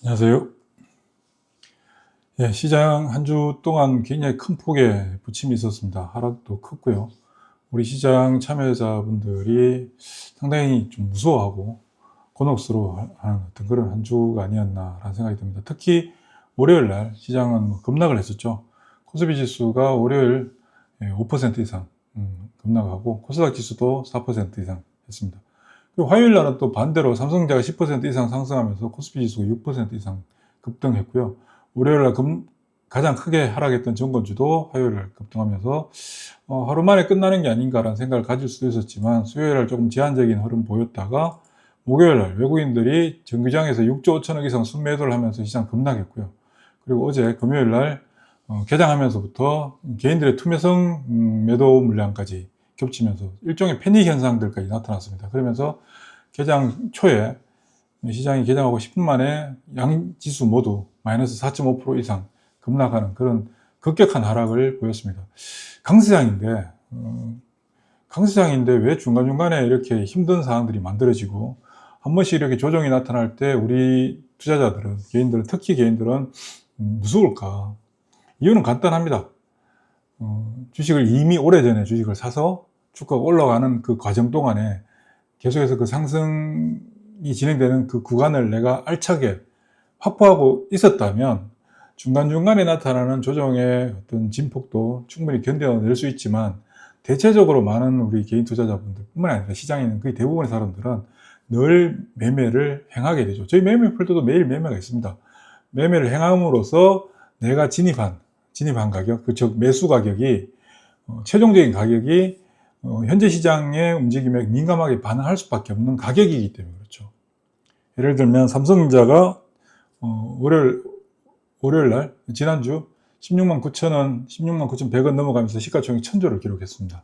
안녕하세요. 예, 시장 한 주 동안 굉장히 큰 폭의 부침이 있었습니다. 하락도 컸고요. 우리 시장 참여자분들이 상당히 좀 무서워하고 곤혹스러워하는 어떤 그런 한 주가 아니었나라는 생각이 듭니다. 특히 월요일 날 시장은 급락을 했었죠. 코스피 지수가 월요일 5% 이상 급락하고 코스닥 지수도 4% 이상 했습니다. 그리고 화요일 날은 또 반대로 삼성전자가 10% 이상 상승하면서 코스피 지수가 6% 이상 급등했고요. 월요일 날 가장 크게 하락했던 정권주도 화요일 날 급등하면서 하루 만에 끝나는 게 아닌가라는 생각을 가질 수도 있었지만 수요일 날 조금 제한적인 흐름 보였다가 목요일 날 외국인들이 정규장에서 6조 5천억 이상 순매도를 하면서 시장 급락했고요. 그리고 어제 금요일 날 개장하면서부터 개인들의 투매성 매도 물량까지 겹치면서 일종의 패닉 현상들까지 나타났습니다. 그러면서 개장 초에 시장이 개장하고 10분 만에 양 지수 모두 마이너스 4.5% 이상 급락하는 그런 급격한 하락을 보였습니다. 강세장인데 강세장인데 왜 중간중간에 이렇게 힘든 상황들이 만들어지고 한 번씩 이렇게 조정이 나타날 때 우리 투자자들은, 개인들은, 특히 개인들은 무서울까? 이유는 간단합니다. 주식을 이미 오래전에 주식을 사서 주가가 올라가는 그 과정 동안에 계속해서 그 상승이 진행되는 그 구간을 내가 알차게 확보하고 있었다면 중간중간에 나타나는 조정의 어떤 진폭도 충분히 견뎌낼 수 있지만, 대체적으로 많은 우리 개인 투자자분들 뿐만 아니라 시장에 있는 거의 대부분의 사람들은 늘 매매를 행하게 되죠. 저희 매매풀들도 매일 매매가 있습니다. 매매를 행함으로써 내가 진입한 가격, 즉 매수 가격이 최종적인 가격이 현재 시장의 움직임에 민감하게 반응할 수밖에 없는 가격이기 때문에 그렇죠. 예를 들면 삼성전자가 월요일 날 지난주 16만 9천원, 16만 9,100원 넘어가면서 시가총액 1000조를 기록했습니다.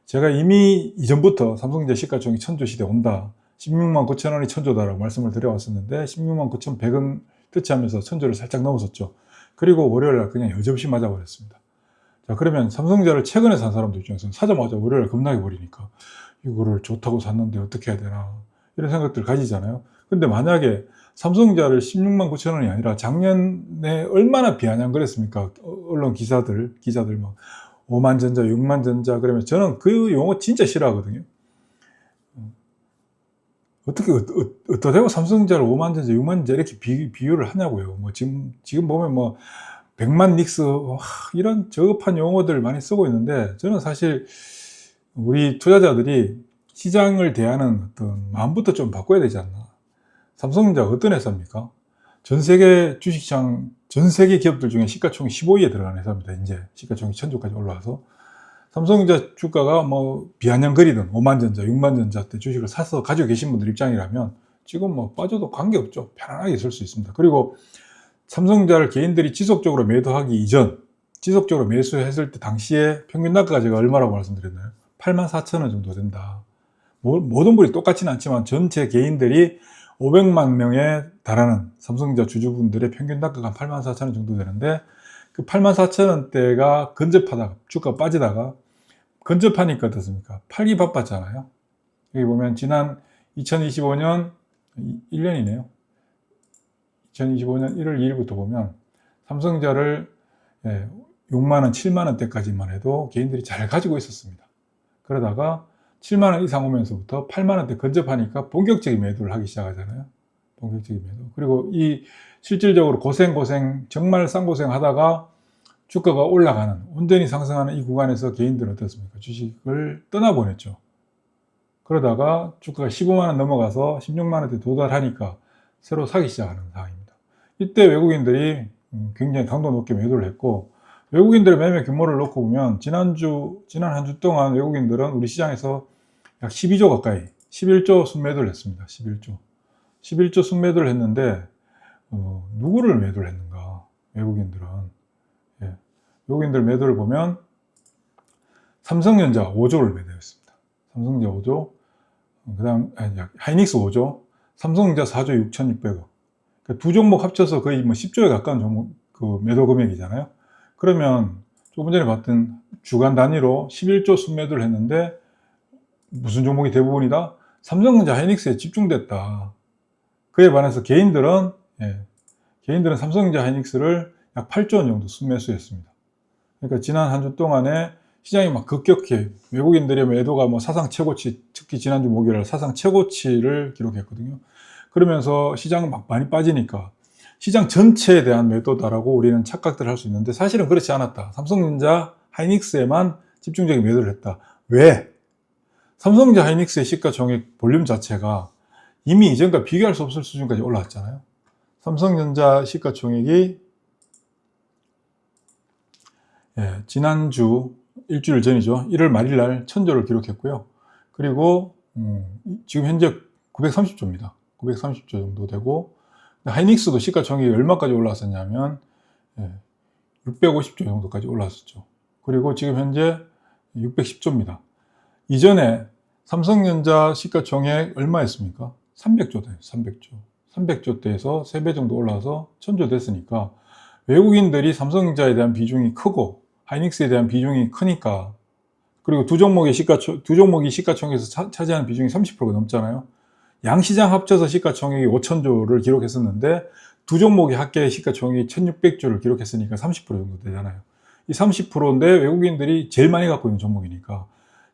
제가 이미 이전부터 삼성전자 시가총액 1000조 시대 온다, 16만 9천원이 1000조다라고 말씀을 드려왔었는데 16만 9,100원 터치하면서 1000조를 살짝 넘었었죠. 그리고 월요일 날 그냥 여지없이 맞아버렸습니다. 자, 그러면 삼성전자를 최근에 산 사람들 중에서는 사자마자 월요일 급락해 버리니까 이거를 좋다고 샀는데 어떻게 해야 되나, 이런 생각들 가지잖아요. 근데 만약에 삼성전자를 16만 9천원이 아니라 작년에 얼마나 비아냥거렸습니까? 언론 기자들 막 5만 전자, 6만 전자 그러면 저는 그 용어 진짜 싫어하거든요. 어떻게 어떠되고 삼성전자를 5만 전자, 6만 전자 이렇게 비유를 하냐고요. 뭐 지금 보면 뭐 100만 닉스 이런 저급한 용어들 많이 쓰고 있는데, 저는 사실 우리 투자자들이 시장을 대하는 어떤 마음부터 좀 바꿔야 되지 않나. 삼성전자가 어떤 회사입니까? 전 세계 주식시장, 전 세계 기업들 중에 시가총액 15위에 들어가는 회사입니다. 이제 시가총액 1000조까지 올라와서 삼성전자 주가가 뭐 비아냥거리든 5만전자, 6만전자 때 주식을 사서 가지고 계신 분들 입장이라면 지금 뭐 빠져도 관계없죠. 편안하게 있을 수 있습니다. 그리고 삼성전자를 개인들이 지속적으로 매도하기 이전, 지속적으로 매수했을 때 당시에 평균 단가가 제가 얼마라고 말씀드렸나요? 84,000원 정도 된다. 모든 분이 똑같지는 않지만 전체 개인들이 500만 명에 달하는 삼성전자 주주분들의 평균 단가가 84,000원 정도 되는데, 그 84,000원대가 근접하다가 주가가 빠지다가 근접하니까 어떻습니까? 팔기 바빴잖아요. 여기 보면 지난 2025년 1년이네요. 2025년 1월 2일부터 보면 삼성전자를 6만원, 7만원대까지만 해도 개인들이 잘 가지고 있었습니다. 그러다가 7만원 이상 오면서부터 8만원대 근접하니까 본격적인 매도를 하기 시작하잖아요. 본격적인 매도. 그리고 이 실질적으로 정말 쌍고생 하다가 주가가 올라가는, 온전히 상승하는 이 구간에서 개인들은 어떻습니까? 주식을 떠나보냈죠. 그러다가 주가가 15만원 넘어가서 16만원대 도달하니까 새로 사기 시작하는 상황입니다. 이때 외국인들이 굉장히 강도 높게 매도를 했고, 외국인들의 매매 규모를 놓고 보면 지난 한 주 동안 외국인들은 우리 시장에서 약 12조 가까이, 11조 순매도를 했습니다. 11조 순매도를 했는데 누구를 매도를 했는가? 외국인들은 외국인들 매도를 보면 삼성전자 5조를 매도했습니다. 삼성전자 5조, 그다음 하이닉스 5조, 삼성전자 4조 6,600억. 그러니까 두 종목 합쳐서 거의 뭐 10조에 가까운 종목 그 매도 금액이잖아요. 그러면 조금 전에 봤던 주간 단위로 11조 순매도를 했는데 무슨 종목이 대부분이다? 삼성전자 하이닉스에 집중됐다. 그에 반해서 개인들은 개인들은 삼성전자 하이닉스를 약 8조 원 정도 순매수했습니다. 그러니까 지난 한 주 동안에 시장이 막 급격히 외국인들의 매도가 뭐 사상 최고치, 특히 지난주 목요일 사상 최고치를 기록했거든요. 그러면서 시장 막 많이 빠지니까 시장 전체에 대한 매도다라고 우리는 착각들 할 수 있는데 사실은 그렇지 않았다. 삼성전자 하이닉스에만 집중적인 매도를 했다. 왜? 삼성전자 하이닉스의 시가총액 볼륨 자체가 이미 이전과 비교할 수 없을 수준까지 올라왔잖아요. 삼성전자 시가총액이 지난주 일주일 전이죠. 1월 말일 날 1000조를 기록했고요. 그리고 지금 현재 930조입니다. 930조 정도 되고 하이닉스도 시가총액이 얼마까지 올라왔었냐면 650조 정도까지 올라왔었죠. 그리고 지금 현재 610조입니다. 이전에 삼성전자 시가총액 얼마였습니까? 300조 돼요. 300조. 300조 대에서 3배 정도 올라와서 1000조 됐으니까 외국인들이 삼성전자에 대한 비중이 크고 하이닉스에 대한 비중이 크니까, 그리고 두 종목이 시가총액에서 차지하는 비중이 30%가 넘잖아요. 양시장 합쳐서 시가총액이 5천조를 기록했었는데 두 종목이 합계 시가총액이 1600조를 기록했으니까 30% 정도 되잖아요. 이 30%인데 외국인들이 제일 많이 갖고 있는 종목이니까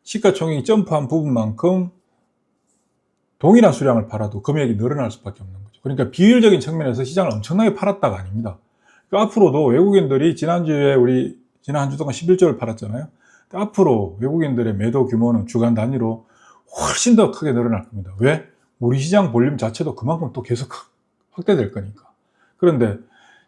시가총액이 점프한 부분만큼 동일한 수량을 팔아도 금액이 늘어날 수밖에 없는 거죠. 그러니까 비율적인 측면에서 시장을 엄청나게 팔았다가 아닙니다. 그러니까 앞으로도 외국인들이 지난 한 주 동안 11조를 팔았잖아요. 앞으로 외국인들의 매도 규모는 주간 단위로 훨씬 더 크게 늘어날 겁니다. 왜? 우리 시장 볼륨 자체도 그만큼 또 계속 확대될 거니까. 그런데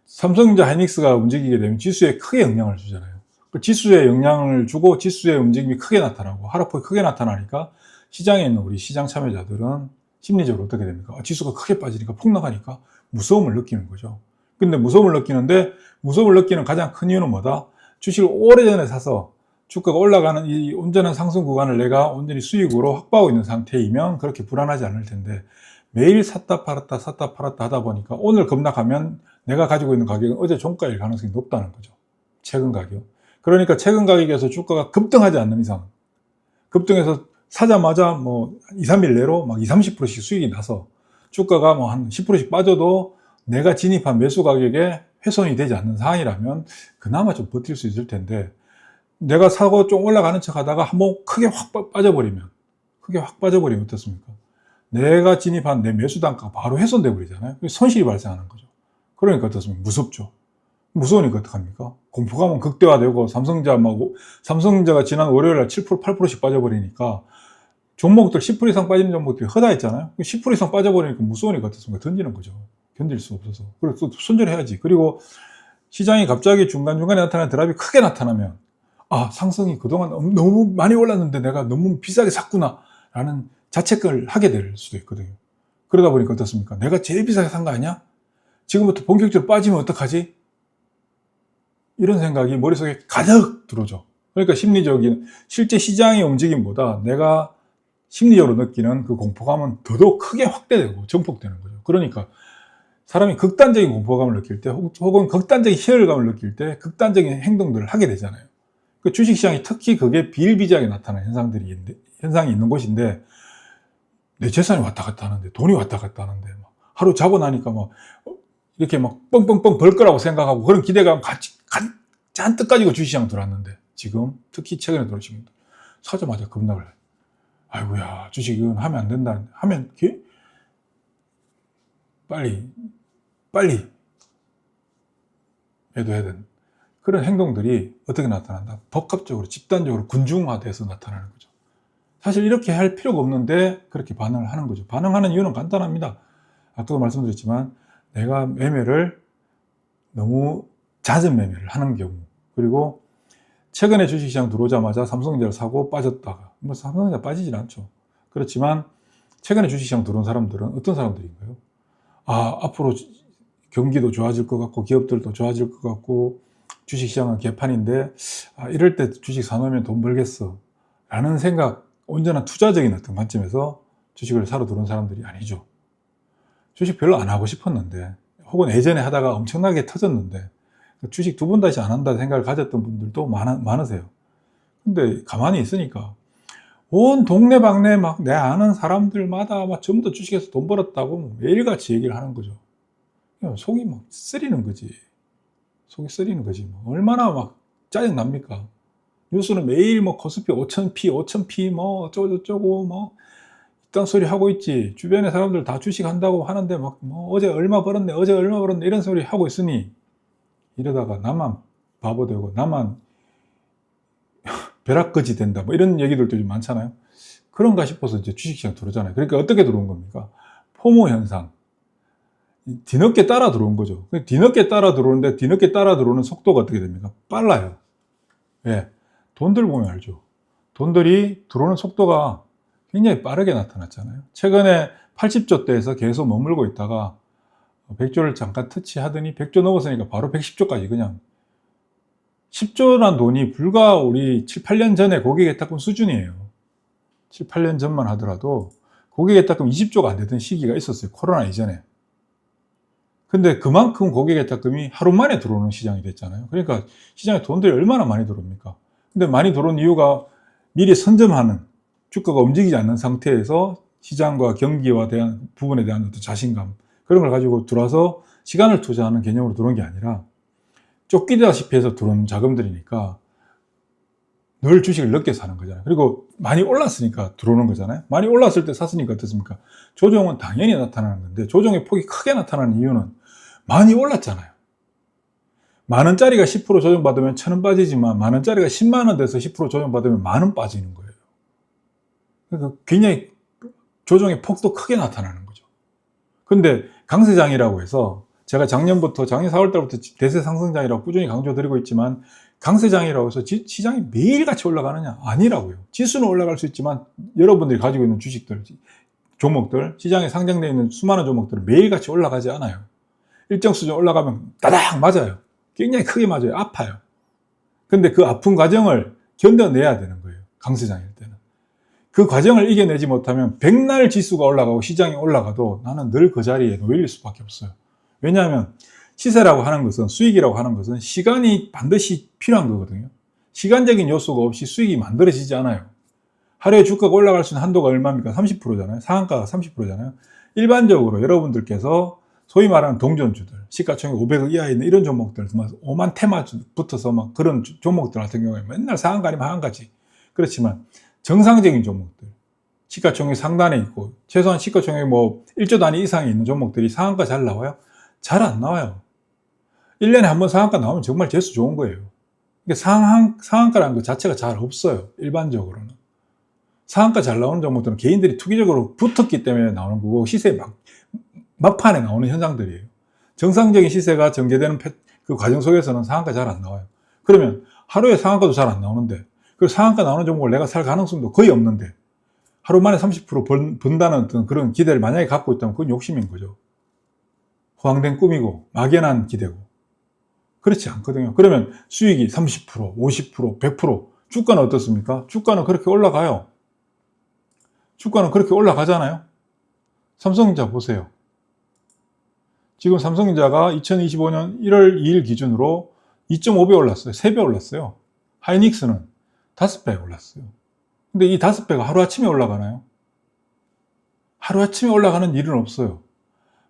삼성전자 하이닉스가 움직이게 되면 지수에 크게 영향을 주잖아요. 그 지수에 영향을 주고 지수의 움직임이 크게 나타나고 하락폭이 크게 나타나니까 시장에 있는 우리 시장 참여자들은 심리적으로 어떻게 됩니까? 지수가 크게 빠지니까 폭락하니까 무서움을 느끼는 거죠. 근데 무서움을 느끼는 가장 큰 이유는 뭐다? 주식을 오래전에 사서 주가가 올라가는 이 온전한 상승 구간을 내가 온전히 수익으로 확보하고 있는 상태이면 그렇게 불안하지 않을 텐데, 매일 샀다 팔았다 하다 보니까 오늘 급락하면 내가 가지고 있는 가격은 어제 종가일 가능성이 높다는 거죠. 최근 가격. 그러니까 최근 가격에서 주가가 급등하지 않는 이상, 급등해서 사자마자 뭐 2, 3일 내로 막 20, 30%씩 수익이 나서 주가가 뭐 한 10%씩 빠져도 내가 진입한 매수 가격에 훼손이 되지 않는 상황이라면 그나마 좀 버틸 수 있을 텐데, 내가 사고 좀 올라가는 척 하다가 한번 크게 확 빠져버리면 어떻습니까? 내가 진입한 내 매수 단가가 바로 훼손돼 버리잖아요. 손실이 발생하는 거죠. 그러니까 어떻습니까? 무섭죠. 무서우니까 어떡합니까? 공포감은 극대화되고 삼성전자가 지난 월요일날 7%, 8%씩 빠져버리니까 종목들 10% 이상 빠지는 종목들이 허다했잖아요. 10% 이상 빠져버리니까 무서우니까 어떻습니까? 던지는 거죠. 견딜 수 없어서. 그래서 또 손절해야지. 그리고 시장이 갑자기 중간중간에 나타나는 드랍이 크게 나타나면, 상승이 그동안 너무 많이 올랐는데 내가 너무 비싸게 샀구나 라는 자책을 하게 될 수도 있거든요. 그러다 보니까 어떻습니까? 내가 제일 비싸게 산 거 아니야? 지금부터 본격적으로 빠지면 어떡하지? 이런 생각이 머릿속에 가득 들어오죠. 그러니까 실제 시장의 움직임보다 내가 심리적으로 느끼는 그 공포감은 더더욱 크게 확대되고 증폭되는 거죠. 그러니까 사람이 극단적인 공포감을 느낄 때 혹은 극단적인 희열감을 느낄 때 극단적인 행동들을 하게 되잖아요. 그 주식시장이 특히 그게 비일비재하게 나타나는 현상이 있는 곳인데, 내 재산이 왔다 갔다 하는데, 돈이 왔다 갔다 하는데, 하루 자고 나니까 이렇게 뻥뻥뻥 벌 거라고 생각하고 그런 기대감 잔뜩 가지고 주식시장 들어왔는데, 지금 특히 최근에 들어오신 분들 사자마자 급락을 해요. 아이고야, 주식은 하면 안 된다. 하면 빨리 매도해야 된다. 그런 행동들이 어떻게 나타난다? 복합적으로 집단적으로 군중화돼서 나타나는 거죠. 사실 이렇게 할 필요가 없는데 그렇게 반응을 하는 거죠. 반응하는 이유는 간단합니다. 아까도 말씀드렸지만 내가 매매를 너무 잦은 매매를 하는 경우, 그리고 최근에 주식시장 들어오자마자 삼성전자를 사고 빠졌다가, 삼성전자 빠지진 않죠. 그렇지만 최근에 주식시장 들어온 사람들은 어떤 사람들인가요? 앞으로 경기도 좋아질 것 같고 기업들도 좋아질 것 같고 주식시장은 개판인데 이럴 때 주식 사놓으면 돈 벌겠어 라는 생각, 온전한 투자적인 어떤 관점에서 주식을 사러 들어온 사람들이 아니죠. 주식 별로 안 하고 싶었는데, 혹은 예전에 하다가 엄청나게 터졌는데 주식 두 번 다시 안 한다는 생각을 가졌던 분들도 많으세요. 근데 가만히 있으니까 온 동네방네 내 아는 사람들마다 전부 다 주식에서 돈 벌었다고 매일같이 얘기를 하는 거죠. 속이 막 쓰리는 거지. 속이 쓰리는 거지. 뭐. 얼마나 막 짜증 납니까? 뉴스는 매일 뭐 코스피 5,000피 뭐 어쩌고저쩌고 뭐 이딴 소리 하고 있지. 주변에 사람들 다 주식 한다고 하는데 막 뭐 어제 얼마 벌었네, 어제 얼마 벌었네 이런 소리 하고 있으니 이러다가 나만 바보 되고 나만 벼락거지 된다 뭐 이런 얘기들도 좀 많잖아요. 그런가 싶어서 이제 주식시장 들어오잖아요. 그러니까 어떻게 들어온 겁니까? 포모 현상. 뒤늦게 따라 들어온 거죠. 뒤늦게 따라 들어오는데 뒤늦게 따라 들어오는 속도가 어떻게 됩니까? 빨라요. 예. 돈들 보면 알죠. 돈들이 들어오는 속도가 굉장히 빠르게 나타났잖아요. 최근에 80조 대에서 계속 머물고 있다가 100조를 잠깐 터치하더니 100조 넘었으니까 바로 110조까지 그냥 10조란 돈이 불과 우리 7, 8년 전에 고객예탁금 수준이에요. 7, 8년 전만 하더라도 고객예탁금 20조가 안 되던 시기가 있었어요. 코로나 이전에. 근데 그만큼 고객예탁금이 하루 만에 들어오는 시장이 됐잖아요. 그러니까 시장에 돈들이 얼마나 많이 들어옵니까? 근데 많이 들어온 이유가 미리 선점하는 주가가 움직이지 않는 상태에서 시장과 경기와 대한 부분에 대한 어떤 자신감 그런 걸 가지고 들어와서 시간을 투자하는 개념으로 들어온 게 아니라 쫓기다시피 해서 들어온 자금들이니까 늘 주식을 늦게 사는 거잖아요. 그리고 많이 올랐으니까 들어오는 거잖아요. 많이 올랐을 때 샀으니까 어떻습니까? 조정은 당연히 나타나는 건데 조정의 폭이 크게 나타나는 이유는 많이 올랐잖아요. 만원짜리가 10% 조정받으면 1,000원 빠지지만 만원짜리가 10만원 돼서 10% 조정받으면 만원 빠지는 거예요. 그러니까 굉장히 조정의 폭도 크게 나타나는 거죠. 근데 강세장이라고 해서 제가 작년 4월달부터 대세 상승장이라고 꾸준히 강조드리고 있지만 강세장이라고 해서 시장이 매일같이 올라가느냐? 아니라고요. 지수는 올라갈 수 있지만 여러분들이 가지고 있는 주식들, 종목들, 시장에 상장되어 있는 수많은 종목들은 매일같이 올라가지 않아요. 일정 수준 올라가면 따닥 맞아요. 굉장히 크게 맞아요. 아파요. 근데 그 아픈 과정을 견뎌내야 되는 거예요. 강세장일 때는. 그 과정을 이겨내지 못하면 백날 지수가 올라가고 시장이 올라가도 나는 늘 그 자리에 놓일 수밖에 없어요. 왜냐하면 시세라고 하는 것은 수익이라고 하는 것은 시간이 반드시 필요한 거거든요. 시간적인 요소가 없이 수익이 만들어지지 않아요. 하루에 주가가 올라갈 수 있는 한도가 얼마입니까? 30%잖아요. 상한가가 30%잖아요. 일반적으로 여러분들께서 소위 말하는 동전주들, 시가총액 500억 이하에 있는 이런 종목들, 오만 테마 붙어서 막 그런 종목들 같은 경우에 맨날 상한가 아니면 하한가지. 그렇지만 정상적인 종목들, 시가총액 상단에 있고 최소한 시가총액 뭐 1조 단위 이상에 있는 종목들이 상한가 잘 나와요? 잘 안 나와요. 1년에 한 번 상한가 나오면 정말 재수 좋은 거예요. 그러니까 상한가라는 것 자체가 잘 없어요. 일반적으로는. 상한가 잘 나오는 종목들은 개인들이 투기적으로 붙었기 때문에 나오는 거고 시세 막판에 나오는 현상들이에요. 정상적인 시세가 전개되는 그 과정 속에서는 상한가 잘 안 나와요. 그러면 하루에 상한가도 잘 안 나오는데 그 상한가 나오는 종목을 내가 살 가능성도 거의 없는데 하루 만에 30% 번다는 어떤 그런 기대를 만약에 갖고 있다면 그건 욕심인 거죠. 허황된 꿈이고 막연한 기대고 그렇지 않거든요. 그러면 수익이 30%, 50%, 100% 주가는 어떻습니까? 주가는 그렇게 올라가요. 주가는 그렇게 올라가잖아요. 삼성전자 보세요. 지금 삼성전자가 2025년 1월 2일 기준으로 2.5배 올랐어요. 3배 올랐어요. 하이닉스는 5배 올랐어요. 근데 이 5배가 하루아침에 올라가나요? 하루아침에 올라가는 일은 없어요.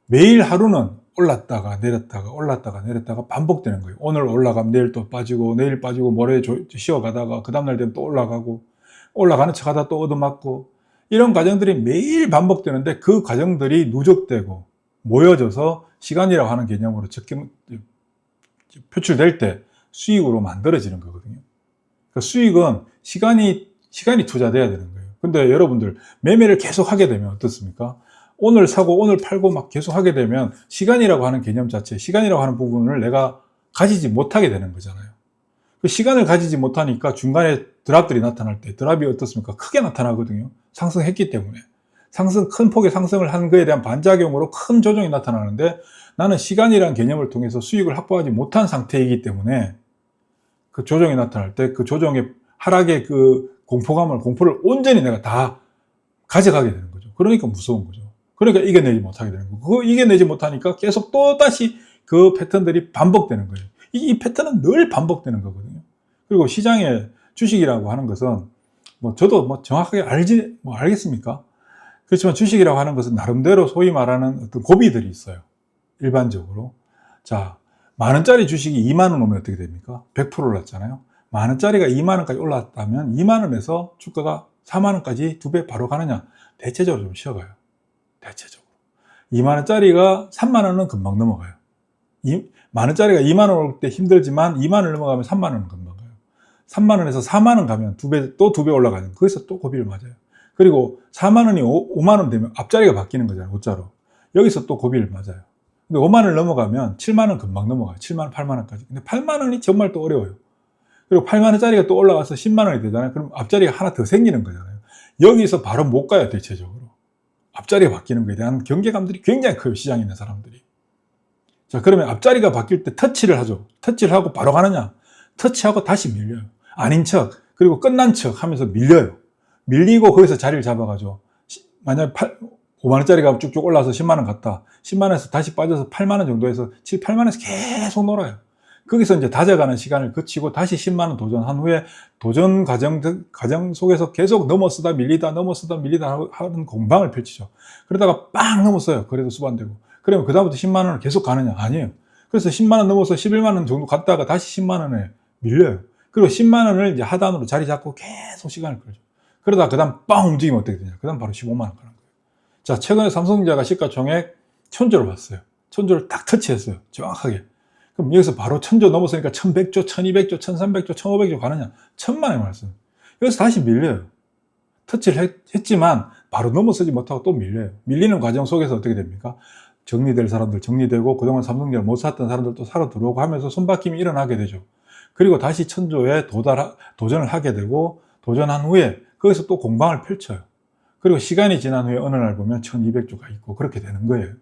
매일 하루는 올랐다가 내렸다가 반복되는 거예요. 오늘 올라가면 내일 또 빠지고 내일 빠지고 모레 쉬어가다가 그 다음날 되면 또 올라가고 올라가는 척하다 또 얻어맞고 이런 과정들이 매일 반복되는데 그 과정들이 누적되고 모여져서 시간이라고 하는 개념으로 표출될 때 수익으로 만들어지는 거거든요. 그러니까 수익은 시간이 투자돼야 되는 거예요. 근데 여러분들 매매를 계속 하게 되면 어떻습니까? 오늘 사고 오늘 팔고 막 계속 하게 되면 시간이라고 하는 개념 자체, 시간이라고 하는 부분을 내가 가지지 못하게 되는 거잖아요. 그 시간을 가지지 못하니까 중간에 드랍들이 나타날 때 드랍이 어떻습니까? 크게 나타나거든요. 상승했기 때문에. 큰 폭의 상승을 한 거에 대한 반작용으로 큰 조정이 나타나는데 나는 시간이라는 개념을 통해서 수익을 확보하지 못한 상태이기 때문에 그 조정이 나타날 때 그 조정의 하락의 그 공포를 온전히 내가 다 가져가게 되는 거죠. 그러니까 무서운 거죠. 그러니까 이겨내지 못하게 되는 거고, 그거 이겨내지 못하니까 계속 또다시 그 패턴들이 반복되는 거예요. 이 패턴은 늘 반복되는 거거든요. 그리고 시장의 주식이라고 하는 것은 저도 정확하게 알겠습니까? 그렇지만 주식이라고 하는 것은 나름대로 소위 말하는 어떤 고비들이 있어요. 일반적으로. 자, 만원짜리 주식이 2만원 오면 어떻게 됩니까? 100% 올랐잖아요. 만원짜리가 2만원까지 올랐다면 2만원에서 주가가 4만원까지 2배 바로 가느냐? 대체적으로 좀 쉬어가요. 대체적으로. 2만원짜리가 3만원은 금방 넘어가요. 만원짜리가 2만원 올 때 힘들지만 2만원 넘어가면 3만원은 금방 가요. 3만원에서 4만원 가면 또 2배 올라가요. 거기서 또 고비를 맞아요. 그리고 4만원이 5만원 되면 앞자리가 바뀌는 거잖아요. 5자로. 여기서 또 고비를 맞아요. 근데 5만원을 넘어가면 7만원 금방 넘어가요. 7만원, 8만원까지. 근데 8만원이 정말 또 어려워요. 그리고 8만원짜리가 또 올라가서 10만원이 되잖아요. 그럼 앞자리가 하나 더 생기는 거잖아요. 여기서 바로 못 가요, 대체적으로. 앞자리가 바뀌는 거에 대한 경계감들이 굉장히 커요, 시장에 있는 사람들이. 자, 그러면 앞자리가 바뀔 때 터치를 하죠. 터치를 하고 바로 가느냐? 터치하고 다시 밀려요. 아닌 척, 그리고 끝난 척 하면서 밀려요. 밀리고 거기서 자리를 잡아가죠. 만약 5만원짜리가 쭉쭉 올라서 10만원 갔다. 10만원에서 다시 빠져서 8만원 정도에서 7, 8만원에서 계속 놀아요. 거기서 이제 다져가는 시간을 거치고 다시 10만원 도전한 후에 도전 과정 속에서 계속 넘어서다 밀리다 하는 공방을 펼치죠. 그러다가 빵 넘었어요. 그래도 수반되고. 그러면 그다음부터 10만원을 계속 가느냐? 아니에요. 그래서 10만원 넘어서 11만원 정도 갔다가 다시 10만원에 밀려요. 그리고 10만원을 이제 하단으로 자리 잡고 계속 시간을 끌죠. 그러다 그 다음 빵 움직이면 어떻게 되냐? 그 다음 바로 15만원 가는 거예요. 자, 최근에 삼성전자가 시가총액 1000조를 봤어요. 1000조를 딱 터치했어요. 정확하게. 그럼 여기서 바로 1000조 넘었으니까 1100조, 1200조, 1300조, 1500조 가느냐? 1000만에 말씀. 여기서 다시 밀려요. 터치를 했지만 바로 넘어서지 못하고 또 밀려요. 밀리는 과정 속에서 어떻게 됩니까? 정리될 사람들 정리되고 그동안 삼성전자를 못 샀던 사람들도 사러 들어오고 하면서 손바뀜이 일어나게 되죠. 그리고 다시 1000조에 도전을 하게 되고 도전한 후에 거기서 또 공방을 펼쳐요. 그리고 시간이 지난 후에 어느 날 보면 1200조가 있고 그렇게 되는 거예요.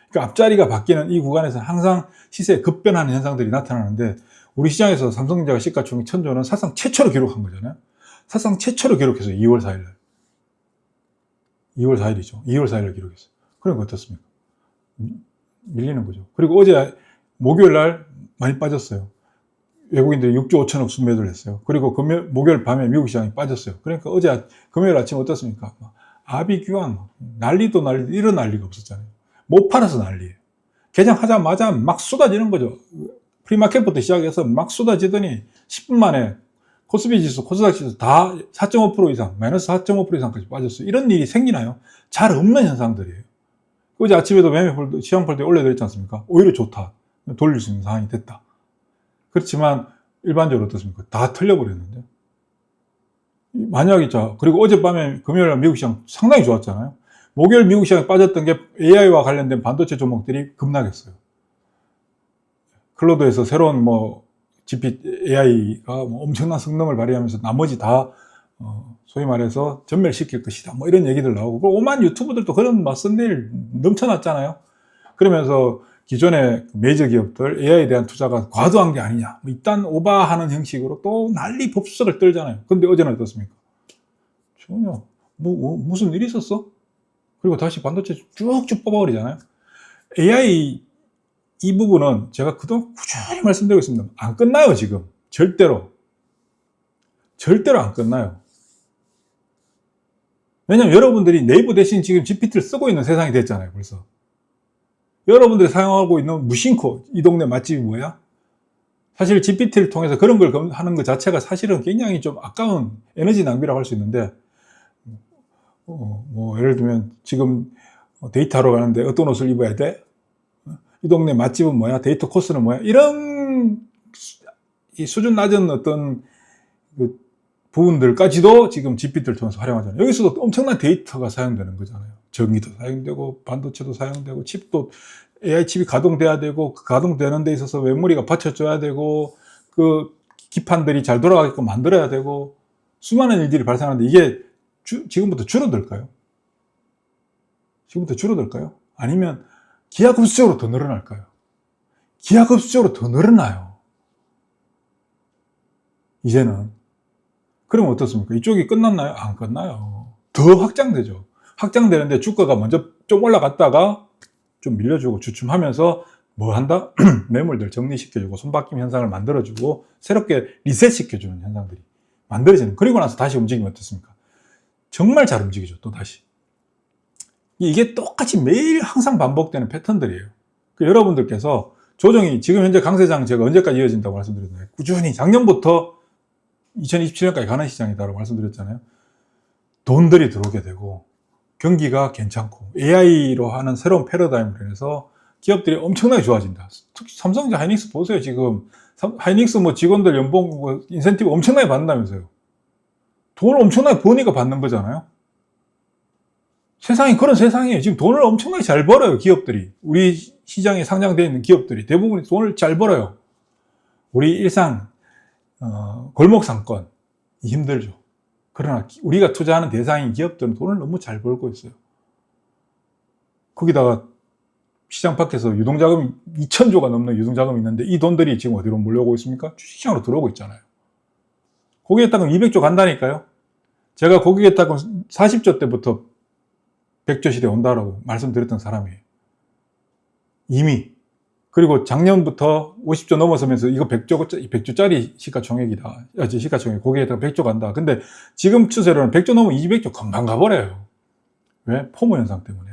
그러니까 앞자리가 바뀌는 이 구간에서 항상 시세에 급변하는 현상들이 나타나는데 우리 시장에서 삼성전자가 시가총액 1000조는 사상 최초로 기록한 거잖아요. 사상 최초로 기록해서 2월 4일날. 2월 4일이죠. 2월 4일날 기록했어요. 그러니까 어떻습니까? 밀리는 거죠. 그리고 어제 목요일 날 많이 빠졌어요. 외국인들이 6조 5천억 순매도를 했어요. 그리고 목요일 밤에 미국 시장이 빠졌어요. 그러니까 어제 금요일 아침 어떻습니까? 아비규환, 난리도 이런 난리가 없었잖아요. 못 팔아서 난리예요. 개장하자마자 막 쏟아지는 거죠. 프리마켓부터 시작해서 막 쏟아지더니 10분 만에 코스피 지수, 코스닥 지수 다 4.5% 이상, 마이너스 4.5% 이상까지 빠졌어요. 이런 일이 생기나요? 잘 없는 현상들이에요. 어제 아침에도 매매폴더, 시황폴더에 올려드렸지 않습니까? 오히려 좋다. 돌릴 수 있는 상황이 됐다. 그렇지만 일반적으로 어떻습니까? 다 털려버렸는데. 만약에 그리고 어젯밤에 금요일날 미국 시장 상당히 좋았잖아요. 목요일 미국 시장에 빠졌던 게 AI와 관련된 반도체 종목들이 급락했어요. 클로드에서 새로운 AI가 엄청난 성능을 발휘하면서 나머지 다 소위 말해서 전멸시킬 것이다. 이런 얘기들 나오고 오만 유튜브들도 그런 썬데일 넘쳐났잖아요. 그러면서 기존의 메이저 기업들 AI에 대한 투자가 과도한 게 아니냐. 일단 오바하는 형식으로 또 난리 법석을 떨잖아요. 근데 어제는 어떻습니까? 전혀 무슨 일이 있었어? 그리고 다시 반도체 쭉쭉 뽑아버리잖아요. AI 이 부분은 제가 그동안 꾸준히 말씀드리고 있습니다. 안 끝나요, 지금. 절대로 안 끝나요. 왜냐면 여러분들이 네이버 대신 지금 GPT를 쓰고 있는 세상이 됐잖아요, 벌써. 여러분들이 사용하고 있는 무심코 이 동네 맛집이 뭐야? 사실 GPT를 통해서 그런 걸 하는 것 자체가 사실은 굉장히 좀 아까운 에너지 낭비라고 할 수 있는데, 예를 들면 지금 데이터로 가는데 어떤 옷을 입어야 돼? 이 동네 맛집은 뭐야? 데이터 코스는 뭐야? 이런 이 수준 낮은 어떤 그 부분들까지도 지금 GPT를 통해서 활용하잖아요. 여기서도 엄청난 데이터가 사용되는 거잖아요. 전기도 사용되고 반도체도 사용되고 칩도 AI 칩이 가동돼야 되고 그 가동되는 데 있어서 메모리가 받쳐줘야 되고 그 기판들이 잘 돌아가게끔 만들어야 되고 수많은 일들이 발생하는데 이게 지금부터 줄어들까요? 아니면 기하급수적으로 더 늘어날까요? 기하급수적으로 더 늘어나요. 이제는. 그러면 어떻습니까? 이쪽이 끝났나요? 안 끝나요. 더 확장되죠. 확장되는데 주가가 먼저 좀 올라갔다가 좀 밀려주고 주춤하면서 뭐 한다? 매물들 정리시켜주고 손바뀜 현상을 만들어주고 새롭게 리셋시켜주는 현상들이 만들어지는. 그리고 나서 다시 움직이면 어떻습니까? 정말 잘 움직이죠. 또 다시. 이게 똑같이 매일 항상 반복되는 패턴들이에요. 여러분들께서 조정이 지금 현재 강세장 제가 언제까지 이어진다고 말씀드렸나요? 꾸준히 작년부터 2027년까지 가는 시장이다라고 말씀드렸잖아요. 돈들이 들어오게 되고 경기가 괜찮고 AI로 하는 새로운 패러다임으로 인해서 기업들이 엄청나게 좋아진다. 특히 삼성전자 하이닉스 보세요. 지금 하이닉스 뭐 직원들 연봉 뭐 인센티브 엄청나게 받는다면서요. 돈을 엄청나게 버니까 받는 거잖아요. 세상이 그런 세상이에요. 지금 돈을 엄청나게 잘 벌어요. 기업들이. 우리 시장에 상장되어 있는 기업들이 대부분이 돈을 잘 벌어요. 우리 일상 골목 상권이 힘들죠. 그러나 우리가 투자하는 대상인 기업들은 돈을 너무 잘 벌고 있어요. 거기다가 시장 밖에서 유동자금이 2,000조가 넘는 유동자금이 있는데 이 돈들이 지금 어디로 몰려오고 있습니까? 주식시장으로 들어오고 있잖아요. 거기에 따르면 200조 간다니까요. 제가 거기에 따르면 40조 때부터 100조 시대 온다라고 말씀드렸던 사람이에요. 이미. 그리고 작년부터 50조 넘어서면서 이거 100조짜리 시가총액이다. 시가총액. 거기에다가 100조 간다. 근데 지금 추세로는 100조 넘으면 200조 금방 가버려요. 왜? 포모 현상 때문에.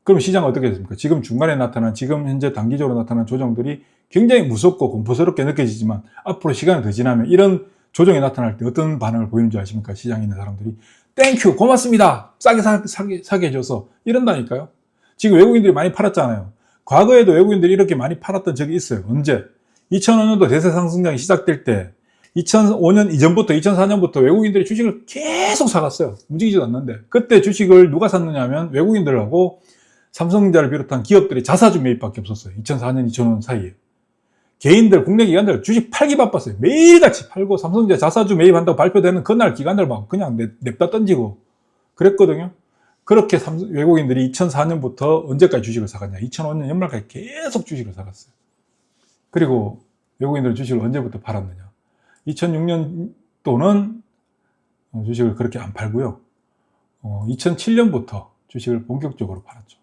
그럼 시장은 어떻게 됐습니까? 지금 중간에 나타난, 지금 현재 단기적으로 나타난 조정들이 굉장히 무섭고 공포스럽게 느껴지지만 앞으로 시간이 더 지나면 이런 조정이 나타날 때 어떤 반응을 보이는 줄 아십니까? 시장에 있는 사람들이 땡큐 고맙습니다. 싸게 사게 해줘서 이런다니까요. 지금 외국인들이 많이 팔았잖아요. 과거에도 외국인들이 이렇게 많이 팔았던 적이 있어요. 언제? 2005년도 대세 상승장이 시작될 때 2005년 이전부터 2004년부터 외국인들이 주식을 계속 사갔어요. 움직이지도 않는데 그때 주식을 누가 샀느냐 면 외국인들하고 삼성전자를 비롯한 기업들이 자사주 매입밖에 없었어요. 2004년, 2005년 사이에. 개인들, 국내 기관들 주식 팔기 바빴어요. 매일같이 팔고 삼성전자 자사주 매입한다고 발표되는 그날 기관들 막 그냥 냅다 던지고 그랬거든요. 그렇게 외국인들이 2004년부터 언제까지 주식을 사갔냐. 2005년 연말까지 계속 주식을 사갔어요. 그리고 외국인들 주식을 언제부터 팔았느냐. 2006년도는 주식을 그렇게 안 팔고요. 2007년부터 주식을 본격적으로 팔았죠.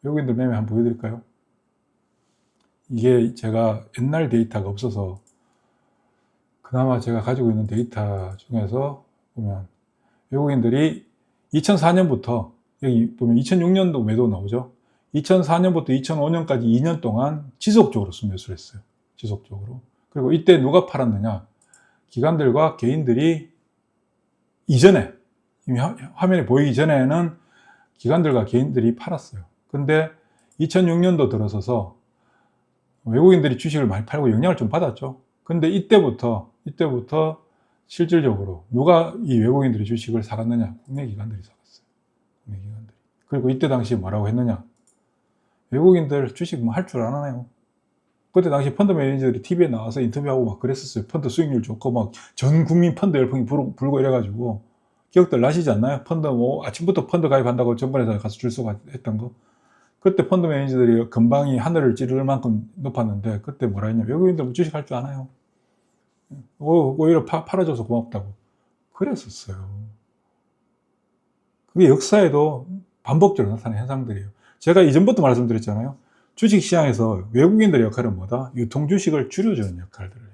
외국인들 매매 한번 보여드릴까요? 이게 제가 옛날 데이터가 없어서 그나마 제가 가지고 있는 데이터 중에서 보면 외국인들이 2004년부터 여기 보면 2006년도 매도 나오죠. 2004년부터 2005년까지 2년 동안 지속적으로 순매수를 했어요. 지속적으로. 그리고 이때 누가 팔았느냐? 기관들과 개인들이 이전에 이미 화면에 보이기 전에는 기관들과 개인들이 팔았어요. 근데 2006년도 들어서서 외국인들이 주식을 많이 팔고 영향을 좀 받았죠. 근데 이때부터 실질적으로 누가 이 외국인들이 주식을 사갔느냐? 국내 기관들이 사갔어요. 국내 기관들이. 그리고 이때 당시에 뭐라고 했느냐? 외국인들 주식 뭐 할 줄 아나요? 그때 당시 펀드 매니저들이 TV에 나와서 인터뷰하고 막 그랬었어요. 펀드 수익률 좋고 막 전 국민 펀드 열풍이 불고 이래가지고 기억들 나시지 않나요? 펀드 뭐 아침부터 펀드 가입한다고 전번에 가서 줄 서고 했던 거. 그때 펀드 매니저들이 금방이 하늘을 찌를 만큼 높았는데 그때 뭐라 했냐? 외국인들 뭐 주식 할 줄 아나요? 오히려 팔아줘서 고맙다고 그랬었어요. 그게 역사에도 반복적으로 나타나는 현상들이에요. 제가 이전부터 말씀드렸잖아요. 주식시장에서 외국인들의 역할은 뭐다? 유통주식을 줄여주는 역할들을 해요.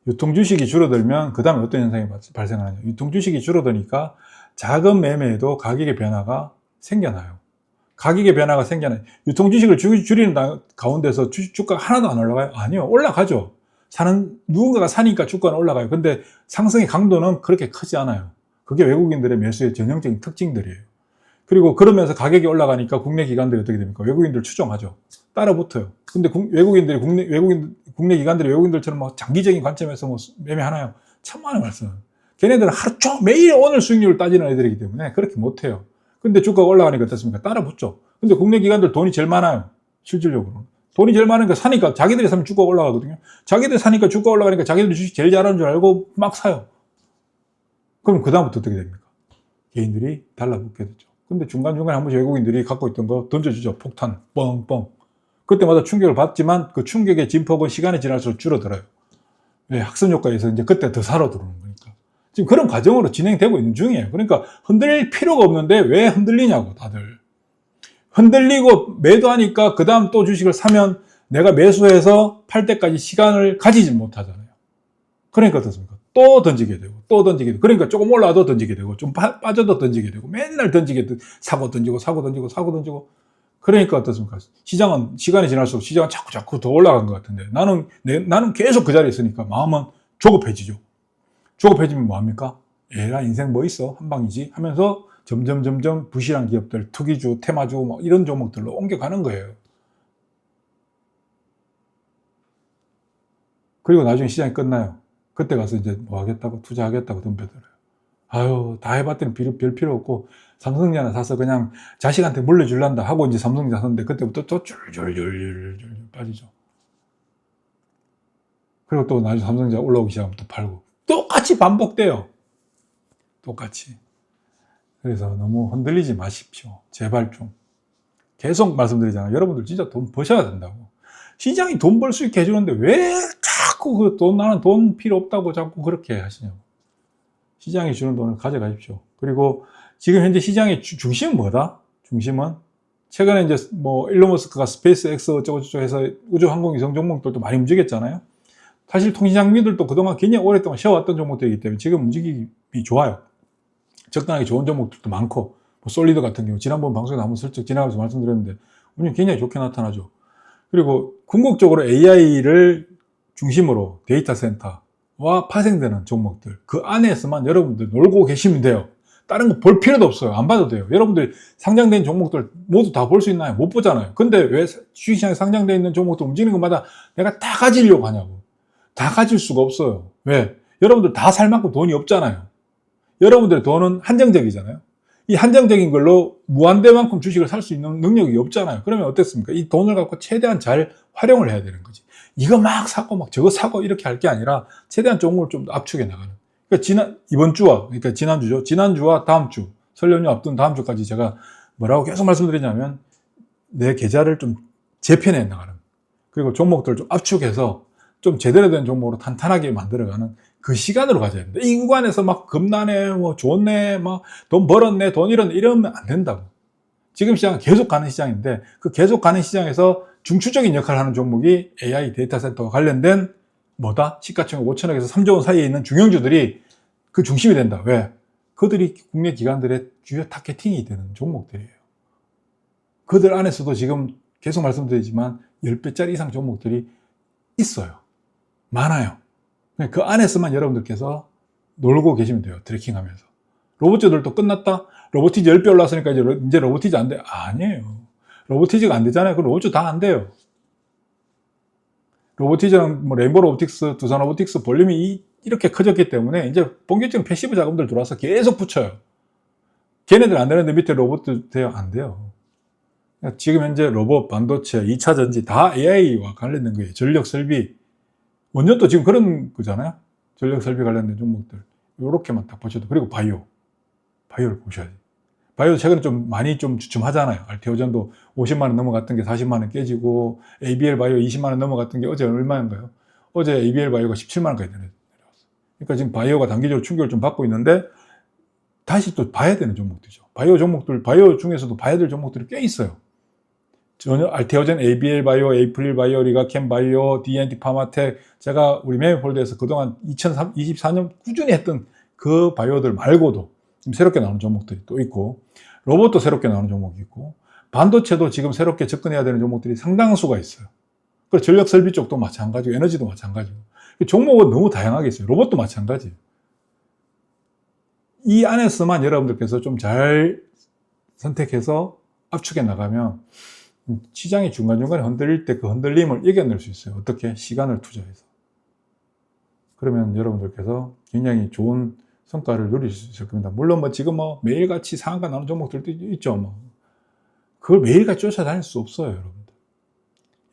유통주식이 줄어들면 그 다음에 어떤 현상이 발생하느냐. 유통주식이 줄어드니까 자금 매매에도 가격의 변화가 생겨나요. 가격의 변화가 생겨나요. 유통주식을 줄이는 가운데서 주가가 하나도 안 올라가요? 아니요. 올라가죠. 누군가가 사니까 주가는 올라가요. 근데 상승의 강도는 그렇게 크지 않아요. 그게 외국인들의 매수의 전형적인 특징들이에요. 그리고 그러면서 가격이 올라가니까 국내 기관들이 어떻게 됩니까? 외국인들 추종하죠. 따라 붙어요. 근데 국내 기관들이 외국인들처럼 막 장기적인 관점에서 뭐 매매하나요? 천만의 말씀. 걔네들은 하루 종일 매일 오늘 수익률을 따지는 애들이기 때문에 그렇게 못해요. 근데 주가가 올라가니까 어떻습니까? 따라 붙죠. 근데 국내 기관들 돈이 제일 많아요. 실질적으로. 돈이 제일 많으니까 사니까 자기들이 사면 주가가 올라가거든요. 자기들이 사니까 주가가 올라가니까 자기들이 주식 제일 잘하는 줄 알고 막 사요. 그럼 그다음부터 어떻게 됩니까? 개인들이 달라붙게 되죠. 근데 중간중간에 한 번씩 외국인들이 갖고 있던 거 던져주죠. 폭탄, 뻥뻥. 그때마다 충격을 받지만 그 충격의 진폭은 시간이 지날수록 줄어들어요. 왜? 학습 효과에서 이제 그때 더 살아 들어오는 거니까. 지금 그런 과정으로 진행되고 있는 중이에요. 그러니까 흔들릴 필요가 없는데 왜 흔들리냐고, 다들. 흔들리고 매도하니까 그 다음 또 주식을 사면 내가 매수해서 팔 때까지 시간을 가지지 못하잖아요. 그러니까 어떻습니까? 또 던지게 되고 또 던지게 되고 그러니까 조금 올라도 던지게 되고 좀 빠져도 던지게 되고 맨날 던지게 되고 사고 던지고 사고 던지고 사고 던지고 그러니까 어떻습니까? 시장은 시간이 지날수록 시장은 자꾸 더 올라간 것 같은데 나는 계속 그 자리에 있으니까 마음은 조급해지죠. 조급해지면 뭐합니까? 에라 인생 뭐 있어? 한 방이지? 하면서 점점 부실한 기업들, 투기주, 테마주 뭐 이런 종목들로 옮겨가는 거예요. 그리고 나중에 시장이 끝나요. 그때 가서 이제 뭐 하겠다고, 투자하겠다고 덤벼들어요. 아유, 다 해봤더니 별 필요 없고, 삼성전자 사서 그냥 자식한테 물려줄란다 하고 이제 삼성전자 샀는데 그때부터 또 줄줄줄줄 빠지죠. 그리고 또 나중에 삼성전자 올라오기 시작하면 또 팔고. 똑같이 반복돼요. 똑같이. 그래서 너무 흔들리지 마십시오. 제발 좀. 계속 말씀드리잖아요. 여러분들 진짜 돈 버셔야 된다고. 시장이 돈 벌 수 있게 해주는데 왜 자꾸 나는 돈 필요 없다고 자꾸 그렇게 하시냐고. 시장이 주는 돈을 가져가십시오. 그리고 지금 현재 시장의 중심은 뭐다? 중심은 최근에 이제 뭐 일론 머스크가 스페이스 X 어쩌고저쩌고 해서 우주항공위성 종목들도 많이 움직였잖아요. 사실 통신장비들도 그동안 굉장히 오랫동안 쉬어왔던 종목들이기 때문에 지금 움직임이 좋아요. 적당하게 좋은 종목들도 많고, 뭐 솔리드 같은 경우 지난번 방송에 한번 슬쩍 지나가면서 말씀드렸는데 운영 굉장히 좋게 나타나죠. 그리고 궁극적으로 AI를 중심으로 데이터 센터와 파생되는 종목들, 그 안에서만 여러분들 놀고 계시면 돼요. 다른 거 볼 필요도 없어요. 안 봐도 돼요. 여러분들이 상장된 종목들 모두 다 볼 수 있나요? 못 보잖아요. 근데 왜 주식시장에 상장되어 있는 종목들 움직이는 것마다 내가 다 가지려고 하냐고. 다 가질 수가 없어요. 왜? 여러분들 다 살 만큼 돈이 없잖아요. 여러분들의 돈은 한정적이잖아요. 이 한정적인 걸로 무한대만큼 주식을 살 수 있는 능력이 없잖아요. 그러면 어떻습니까? 이 돈을 갖고 최대한 잘 활용을 해야 되는 거지. 이거 막 사고 막 저거 사고 이렇게 할 게 아니라 최대한 종목을 좀 압축해 나가는. 그러니까 이번 주와, 그러니까 지난주죠. 지난주와 다음 주, 설 연휴 앞둔 다음 주까지 제가 뭐라고 계속 말씀드리냐면 내 계좌를 좀 재편해 나가는. 그리고 종목들을 좀 압축해서 좀 제대로 된 종목으로 탄탄하게 만들어가는 그 시간으로 가져야 됩니다. 이 구간에서 막 겁나네, 뭐 좋네, 막 돈 벌었네, 돈 잃었네 이러면 안 된다고. 지금 시장은 계속 가는 시장인데 그 계속 가는 시장에서 중추적인 역할을 하는 종목이 AI 데이터 센터와 관련된 뭐다? 시가총액 5천억에서 3조 원 사이에 있는 중형주들이 그 중심이 된다. 왜? 그들이 국내 기관들의 주요 타겟팅이 되는 종목들이에요. 그들 안에서도 지금 계속 말씀드리지만 10배짜리 이상 종목들이 있어요. 많아요. 그 안에서만 여러분들께서 놀고 계시면 돼요. 트래킹하면서. 로봇주들도 끝났다? 로보티즈 10배 올랐으니까 이제 로보티즈 안 돼? 아니에요. 로보티즈가 안 되잖아요. 그럼 로봇주 다 안 돼요. 로보티즈는 뭐 레인보우 로보틱스, 두산 로보틱스 볼륨이 이렇게 커졌기 때문에 이제 본격적인 패시브 자금들 들어와서 계속 붙여요. 걔네들 안 되는데 밑에 로봇도 돼요? 안 돼요. 지금 현재 로봇, 반도체, 2차 전지 다 AI와 관련된 거예요. 전력 설비. 원전도 지금 그런 거잖아요. 전력 설비 관련된 종목들. 요렇게만 딱 보셔도. 그리고 바이오를 보셔야지. 바이오 최근에 좀 많이 좀 주춤하잖아요. 알테오전도 50만원 넘어갔던 게 40만원 깨지고, ABL 바이오 20만원 넘어갔던 게 어제 얼마인가요? 어제 ABL 바이오가 17만원까지 내려왔어요. 그러니까 지금 바이오가 단기적으로 충격을 좀 받고 있는데, 다시 또 봐야 되는 종목들이죠. 바이오 종목들, 바이오 중에서도 봐야 될 종목들이 꽤 있어요. 전혀 알테오젠, ABL 바이오, 에이프릴 바이오, 리가캠 바이오, D&D 파마텍, 제가 우리 메이폴드에서 그동안 2024년 꾸준히 했던 그 바이오들 말고도 지금 새롭게 나오는 종목들이 또 있고, 로봇도 새롭게 나오는 종목이 있고, 반도체도 지금 새롭게 접근해야 되는 종목들이 상당수가 있어요. 그리고 전력 설비 쪽도 마찬가지고, 에너지도 마찬가지고. 종목은 너무 다양하게 있어요. 로봇도 마찬가지예요. 이 안에서만 여러분들께서 좀 잘 선택해서 압축해 나가면 시장이 중간중간에 흔들릴 때 그 흔들림을 이겨낼 수 있어요. 어떻게? 시간을 투자해서. 그러면 여러분들께서 굉장히 좋은 성과를 누릴 수 있을 겁니다. 물론 뭐 지금 뭐 매일같이 상한가 나오는 종목들도 있죠. 뭐. 그걸 매일같이 쫓아다닐 수 없어요, 여러분들.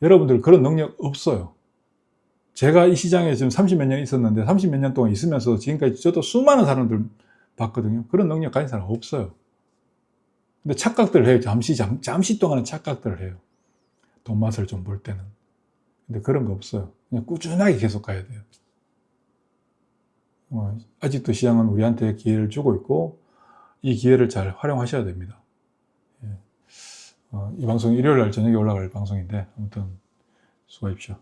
여러분들 그런 능력 없어요. 제가 이 시장에 지금 30몇 년 있었는데 30몇 년 동안 있으면서 지금까지 저도 수많은 사람들 봤거든요. 그런 능력 가진 사람 없어요. 근데 착각들을 해요. 잠시 동안은 착각들을 해요. 돈 맛을 좀 볼 때는. 근데 그런 거 없어요. 그냥 꾸준하게 계속 가야 돼요. 아직도 시장은 우리한테 기회를 주고 있고, 이 기회를 잘 활용하셔야 됩니다. 이 방송이 일요일 날 저녁에 올라갈 방송인데, 아무튼 수고하십시오.